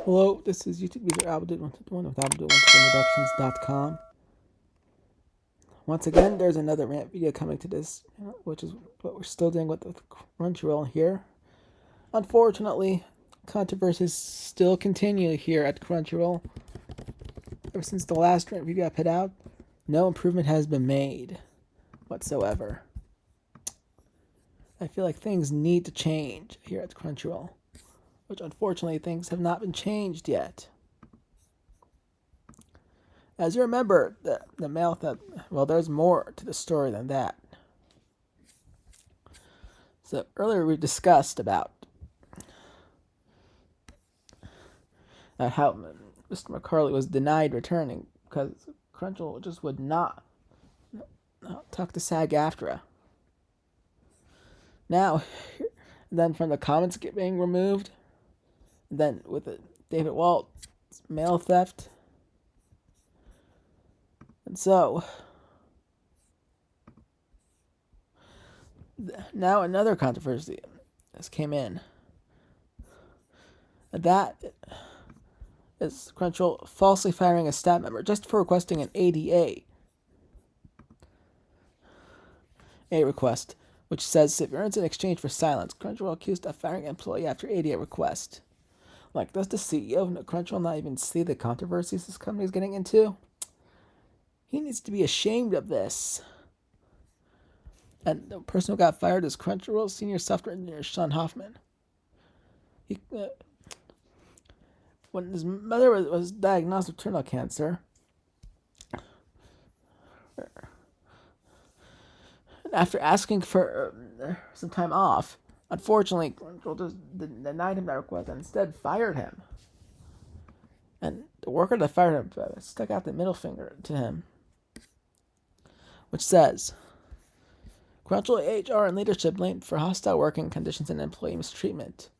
Hello, this is YouTube user AD1221 with AD1221Productions.com. Once again, there's another rant video coming to this, which is what we're still doing with Crunchyroll here. Unfortunately, controversies still continue here at Crunchyroll. Ever since the last rant video I put out, no improvement has been made whatsoever. I feel like things need to change here at Crunchyroll, which unfortunately things have not been changed yet. As you remember, the male theft, well, there's more to the story than that. So earlier we discussed about how Mr. McCarley was denied returning because Crunchyroll just would not talk to SAG-AFTRA. Now, then from the comments being removed, then with the David Walt's mail theft, and so now another controversy has came in. That is Crunchyroll falsely firing a staff member just for requesting an ADA request, which says if earns in exchange for silence. Crunchyroll accused of firing an employee after ADA request. Like, does the CEO of Crunchyroll not even see the controversies this company is getting into? He needs to be ashamed of this. And the person who got fired is Crunchyroll senior software engineer Sean Hoffman. When his mother was diagnosed with terminal cancer, after asking for some time off, unfortunately, Crunchyroll just denied him that request and instead fired him. And the worker that fired him stuck out the middle finger to him, which says, Crunchyroll HR and leadership blamed for hostile working conditions and employee mistreatment.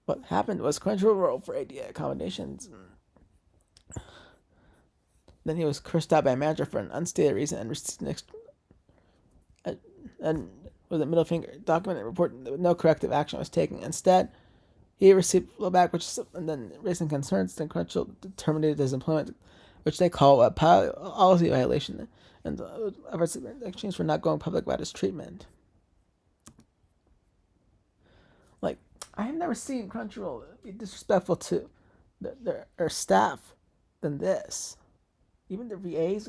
What happened was Crunchyroll wrote for ADA accommodations. Then he was cursed out by a manager for an unstated reason and received and with a middle finger documented report that no corrective action was taken. Instead, he received blowback, and then raising concerns. Then Crunchyroll terminated his employment, which they call a policy violation, and in exchange for not going public about his treatment. Like, I have never seen Crunchyroll be disrespectful to their staff than this. Even the VAs,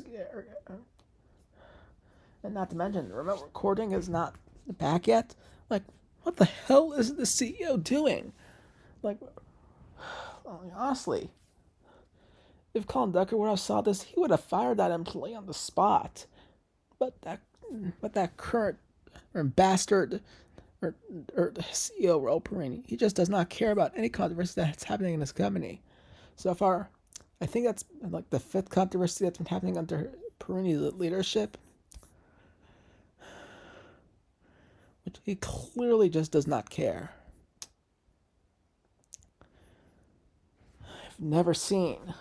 and not to mention, remote recording is not back yet. Like, what the hell is the CEO doing? Like, honestly, if Colin Ducker would have saw this, he would have fired that employee on the spot. But that current bastard or CEO Rahulpurini, he just does not care about any controversy that's happening in his company. So far, I think that's like the 5th controversy that's been happening under Purini's leadership, which he clearly just does not care. I've never seen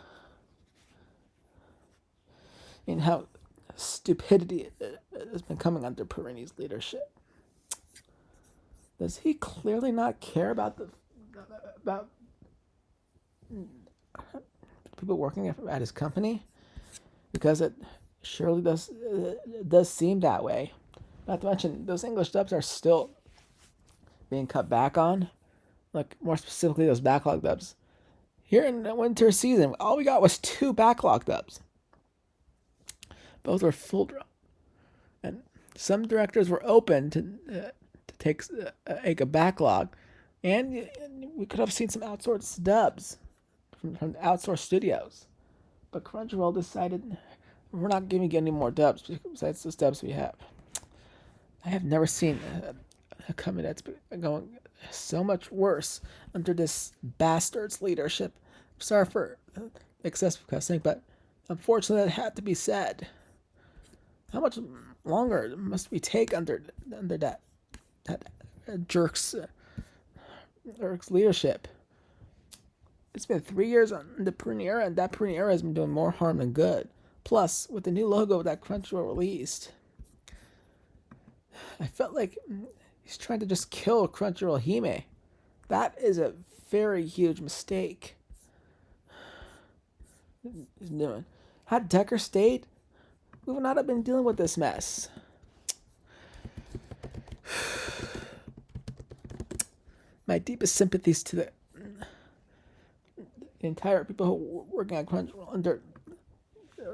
how stupidity has been coming under Purini's leadership. Does he clearly not care about people working at his company? Because it surely does seem that way. Not to mention, those English dubs are still being cut back on. Like, more specifically, those backlog dubs. Here in the winter season, all we got was 2 backlog dubs. Both were full drop. And some directors were open to take a backlog. And we could have seen some outsourced dubs from outsourced studios. But Crunchyroll decided we're not giving you any more dubs besides the dubs we have. I have never seen a company that's going so much worse under this bastard's leadership. I'm sorry for excessive cussing, but unfortunately that had to be said. How much longer must we take under that jerk's leadership? It's been 3 years on the Purini era, and that Purini era has been doing more harm than good. Plus, with the new logo that Crunchyroll released, I felt like he's trying to just kill Crunchyroll Hime. That is a very huge mistake. He's doing. Had Decker stayed, we would not have been dealing with this mess. My deepest sympathies to the entire people who were working on Crunchyroll under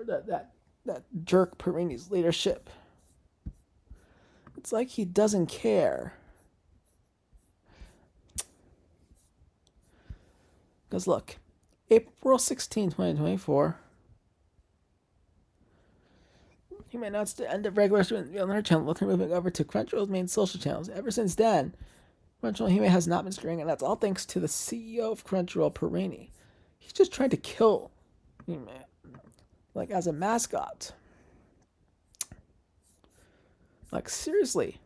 that jerk Perini's leadership. It's like he doesn't care. Because look, April 16, 2024, he announced the end of regular streaming on her channel, with her moving over to Crunchyroll's main social channels. Ever since then, Crunchyroll Hime has not been streaming, and that's all thanks to the CEO of Crunchyroll, Perini. He's just trying to kill Hime, like as a mascot. Like seriously,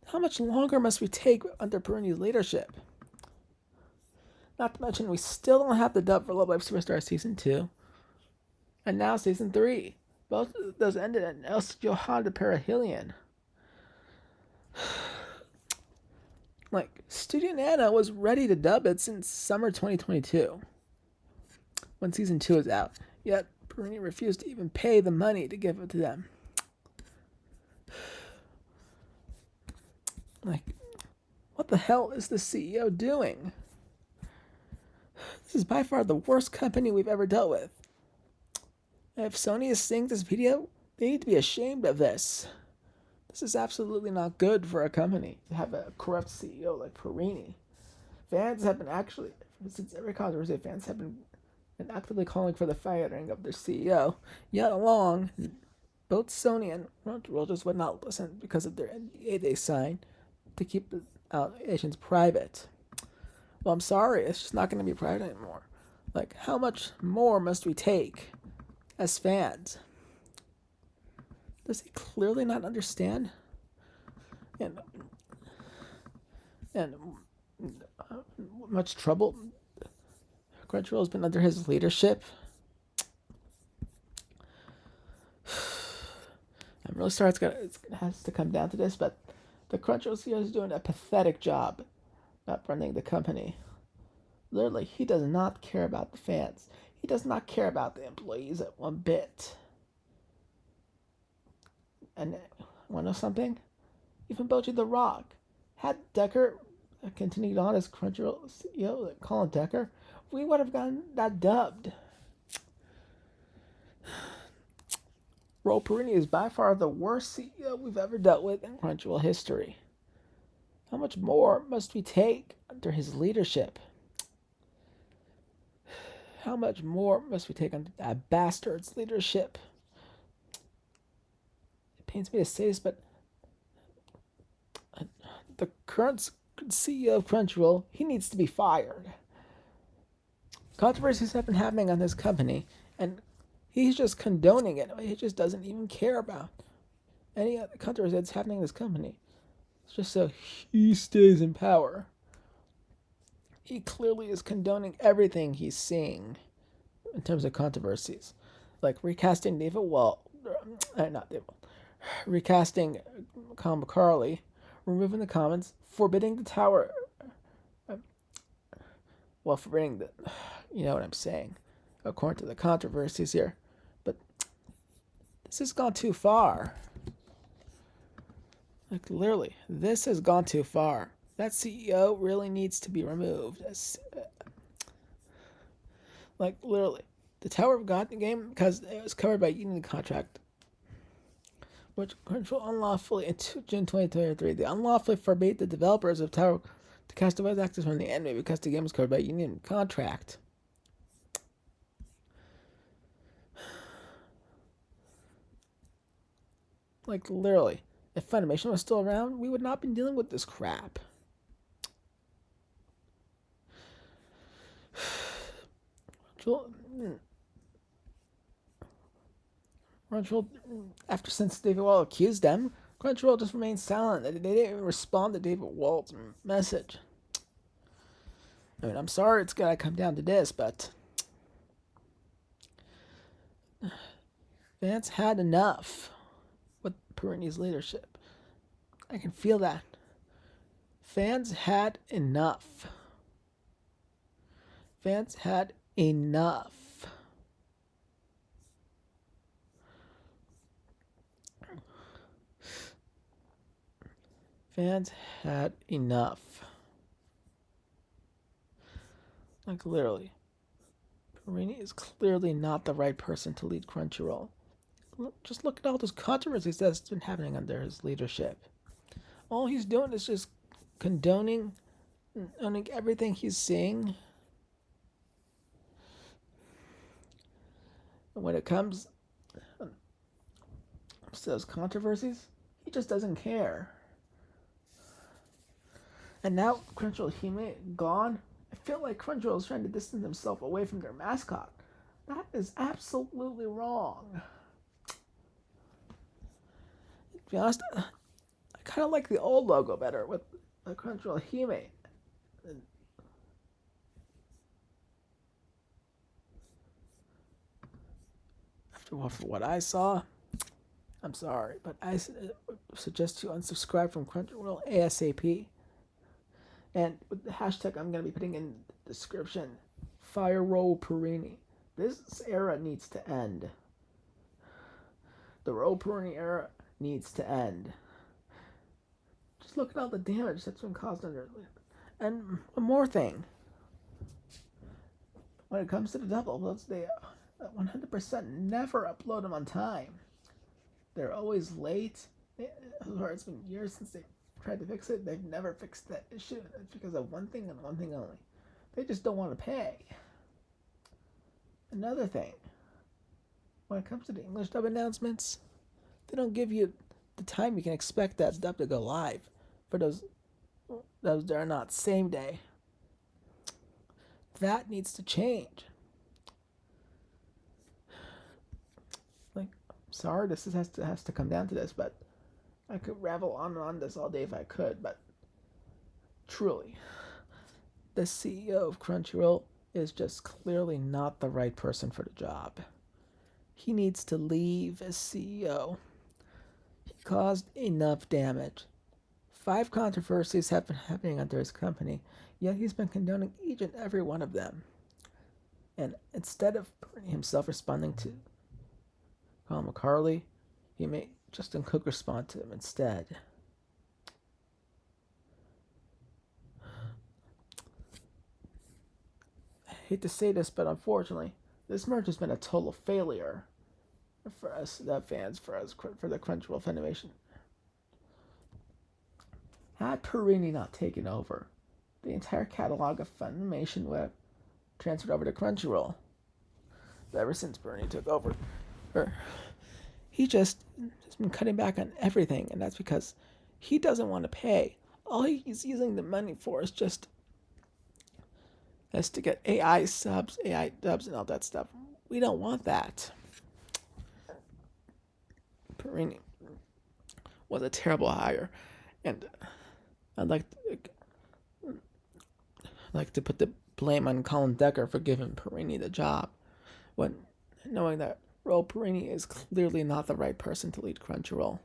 how much longer must we take under Perini's leadership? Not to mention, we still don't have the dub for Love Live Superstar Season 2. And now Season 3. Both of those ended at Els Johan de Perihelion. Like, Studio Nana was ready to dub it since summer 2022. When Season 2 is out. Yet, Perini refused to even pay the money to give it to them. Like, what the hell is the CEO doing? This is by far the worst company we've ever dealt with. If Sony is seeing this video, they need to be ashamed of this. This is absolutely not good for a company to have a corrupt CEO like Perini. Fans have been actually, since every controversy, fans have been actively calling for the firing of their CEO. Yet along, both Sony and Crunchyroll just would not listen because of their NDA they signed to keep the allegations private. Well, I'm sorry, it's just not going to be private anymore. Like, how much more must we take as fans? Does he clearly not understand? And much trouble Crunchyroll has been under his leadership. I'm really sorry it has to come down to this, but the Crunchyroll CEO is doing a pathetic job not running the company. Literally, he does not care about the fans. He does not care about the employees at one bit. And want to know something? Even Boji the Rock. Had Decker continued on as Crunchyroll CEO, like Colin Decker, we would have gotten that dubbed. Ro Perini is by far the worst CEO we've ever dealt with in Crunchyroll history. How much more must we take under his leadership? How much more must we take under that bastard's leadership? It pains me to say this, but the current CEO of Crunchyroll, he needs to be fired. Controversies have been happening on this company, and he's just condoning it. He just doesn't even care about any other controversy that's happening in this company. It's just so he stays in power. He clearly is condoning everything he's seeing in terms of controversies. Like recasting recasting Colin McCarley, removing the comments, forbidding the tower. Forbidding the. You know what I'm saying, according to the controversies here. But this has gone too far. Like, literally, this has gone too far. That CEO really needs to be removed. Like, literally, the Tower of God game, because it was covered by union contract, which Crunchyroll unlawfully, in June 2023, they unlawfully forbade the developers of Tower to cast the voice actors from the anime because the game was covered by union contract. Like, literally, if Funimation was still around, we would not be dealing with this crap. Crunchyroll, since David Wall accused them, Crunchyroll just remained silent. They didn't even respond to David Wall's message. I mean, I'm sorry it's gotta come down to this, but fans had enough with Perini's leadership. I can feel that. Fans had enough. Fans had enough. Fans had enough. Like, literally. Purini is clearly not the right person to lead Crunchyroll. Just look at all those controversies that's been happening under his leadership. All he's doing is just condoning owning everything he's seeing. And when it comes to those controversies, he just doesn't care. And now Crunchyroll Hime gone, I feel like Crunchyroll is trying to distance himself away from their mascot. That is absolutely wrong. To be honest, I kind of like the old logo better with Crunchyroll Hime. After what I saw, I'm sorry, but I suggest you unsubscribe from Crunchyroll ASAP. And with the hashtag I'm going to be putting in the description, firerahulpurini. This era needs to end. The Rahulpurini era needs to end. Just look at all the damage that's been caused under. And one more thing. When it comes to the double uploads, they 100% never upload them on time. They're always late. It's been years since they tried to fix it. They've never fixed that issue. It's because of one thing and one thing only. They just don't want to pay. Another thing. When it comes to the English dub announcements, they don't give you the time you can expect that dub to go live. For those that are not same day. That needs to change. Like, sorry, this has to come down to this, but I could ravel on this all day if I could, but truly, the CEO of Crunchyroll is just clearly not the right person for the job. He needs to leave as CEO. He caused enough damage. 5 controversies have been happening under his company, yet he's been condoning each and every one of them. And instead of himself responding to Colin McCarley, he made Justin Cook respond to him instead. I hate to say this, but unfortunately, this merge has been a total failure for us, the fans, for the Crunchyroll Funimation. Had Purini not taken over, the entire catalog of Funimation would have transferred over to Crunchyroll. But ever since Purini took over, he just has been cutting back on everything, and that's because he doesn't want to pay. All he's using the money for is just to get AI subs, AI dubs, and all that stuff. We don't want that. Purini was a terrible hire, and I'd like to put the blame on Colin Decker for giving Purini the job, when knowing that Purini is clearly not the right person to lead Crunchyroll.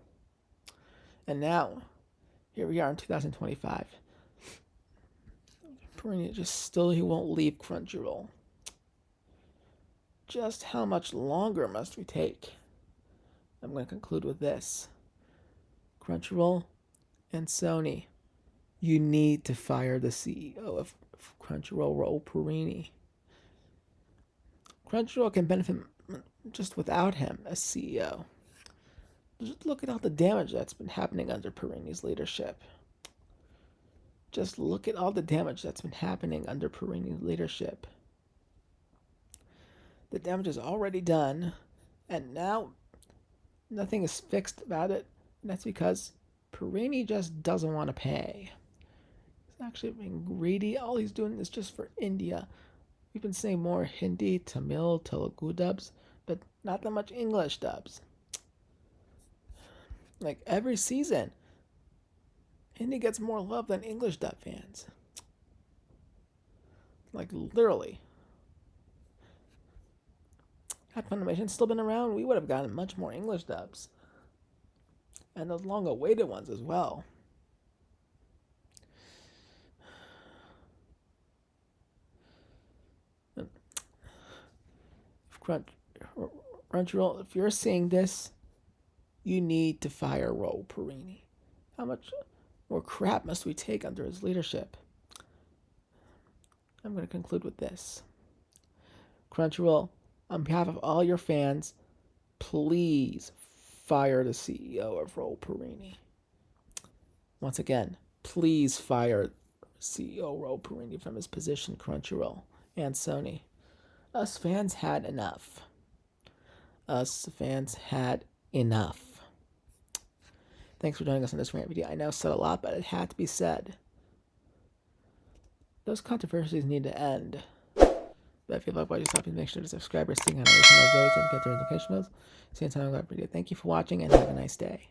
And now, here we are in 2025. Purini he won't leave Crunchyroll. Just how much longer must we take? I'm going to conclude with this. Crunchyroll and Sony, you need to fire the CEO of Crunchyroll, Rahulpurini. Crunchyroll can benefit just without him as CEO. Just look at all the damage that's been happening under Purini's leadership. Just look at all the damage that's been happening under Purini's leadership. The damage is already done, and now nothing is fixed about it, and that's because Purini just doesn't want to pay. He's actually being greedy. All he's doing is just for India. We've been saying more Hindi, Tamil, Telugu dubs, but not that much English dubs. Like, every season, Hindi gets more love than English dub fans. Like, literally. Had Funimation still been around, we would have gotten much more English dubs. And those long-awaited ones as well. Crunchyroll, if you're seeing this, you need to fire Raul Purini. How much more crap must we take under his leadership? I'm going to conclude with this. Crunchyroll, on behalf of all your fans, please fire the CEO of Raul Purini. Once again, please fire CEO Raul Purini from his position, Crunchyroll and Sony. Us fans had enough. Us fans had enough. Thanks for joining us on this rant video. I know I said a lot, but it had to be said. Those controversies need to end. But if you love what you saw, please make sure to subscribe or sing on everything those videos and get the notification bells. See you in the next video. Thank you for watching and have a nice day.